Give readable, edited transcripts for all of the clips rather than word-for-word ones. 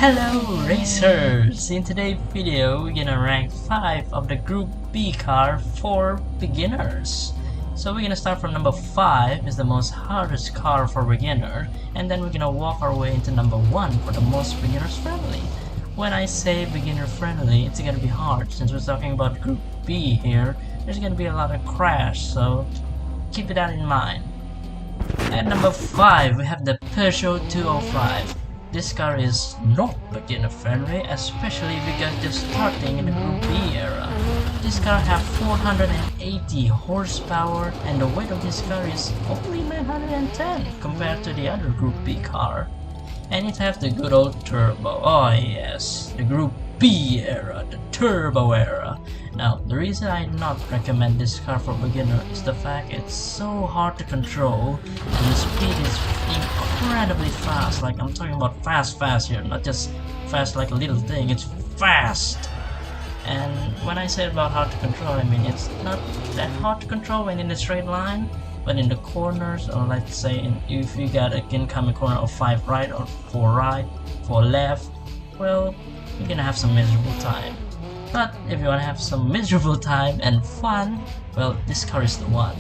Hello racers! In today's video we're gonna rank 5 of the Group B car for beginners. So we're gonna start from number 5 is the most hardest car for beginner, and then we're gonna walk our way into number 1 for the most beginners friendly. When I say beginner friendly, it's gonna be hard since we're talking about Group B here. There's gonna be a lot of crash, so keep that in mind. At number 5 we have the Peugeot 205. This car is not beginner friendly, especially if you guys just starting in the Group B era. This car has 480 horsepower and the weight of this car is only 910 compared to the other Group B car. And it has the good old turbo. Oh yes, the Group B era, the turbo era. Now, the reason I not recommend this car for beginner is the fact it's so hard to control and the speed is incredibly fast. Like, I'm talking about fast here, not just fast like a little thing, it's fast. And when I say about hard to control, I mean it's not that hard to control when in a straight line, but in the corners, or let's say if you got an incoming corner of 5 right or 4 left, well, you're gonna have some miserable time. But if you wanna have some miserable time and fun, well, this car is the one.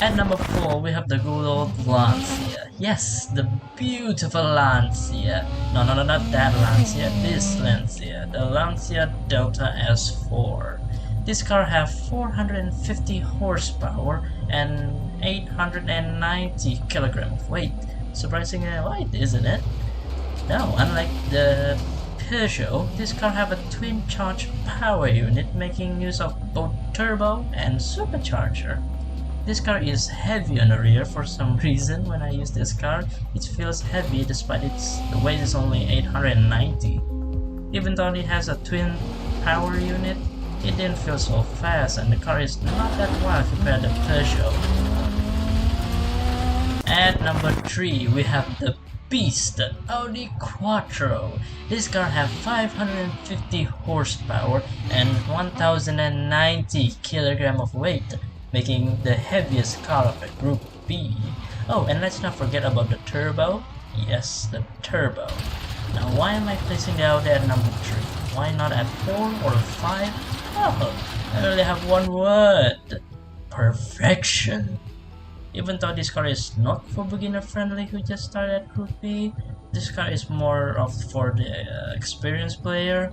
At number 4 we have the good old Lancia. Yes, the beautiful Lancia. No, not that Lancia, this Lancia. The Lancia Delta S4. This car has 450 horsepower and 890 kilograms of weight. Surprisingly light, isn't it? No, unlike the Peugeot, this car have a twin charge power unit making use of both turbo and supercharger. This car is heavy on the rear for some reason. When I use this car, it feels heavy despite the weight is only 890. Even though it has a twin power unit, it didn't feel so fast and the car is not that wild compared to Peugeot. At number 3 we have the beast, the Audi Quattro. This car has 550 horsepower and 1090 kilograms of weight, making the heaviest car of the Group B. Oh, and let's not forget about the turbo. Yes, the turbo. Now, why am I placing the Audi at number 3? Why not at 4 or 5? Oh, I only have one word: perfection. Even though this car is not for beginner friendly who just started at Group B, this car is more of for the experienced player.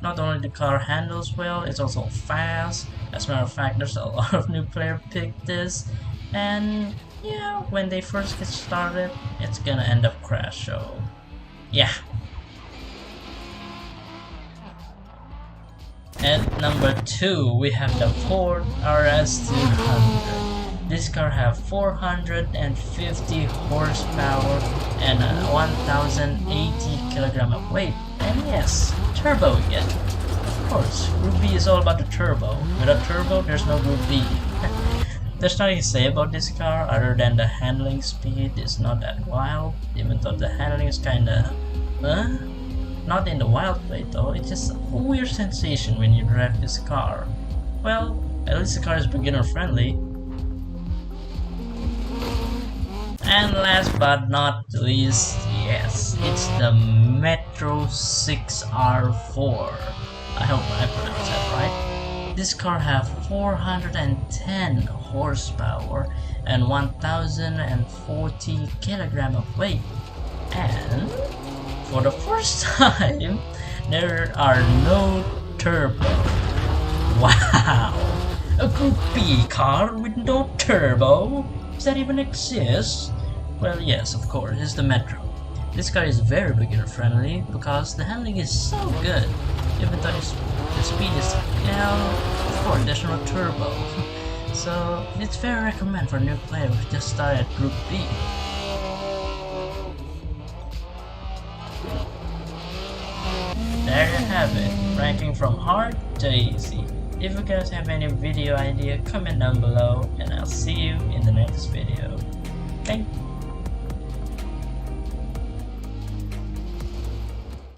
Not only the car handles well, it's also fast. As a matter of fact, there's a lot of new players pick this, and yeah, when they first get started, it's gonna end up crash. So yeah. At number 2 we have the Ford RS200. This car has 450 horsepower and 1080 kilograms of weight, and yes, turbo again. Of course, Group B is all about the turbo. Without turbo, there's no Group B. There's nothing to say about this car other than the handling speed is not that wild, even though the handling is kinda not in the wild way though, it's just a weird sensation when you drive this car. Well, at least the car is beginner friendly. And last but not least, yes, it's the Metro 6R4. I hope I pronounced that right. This car has 410 horsepower and 1040 kilograms of weight. And for the first time, there are no turbo. Wow! A Group B car with no turbo? Does that even exist? Well, yes, of course, it's the Metro. This car is very beginner friendly because the handling is so good. Even though the speed is, of course, there's no turbo. So it's very recommended for new players who just started at Group B. There you have it, ranking from hard to easy. If you guys have any video idea, comment down below and I'll see you in the next video. Thank you.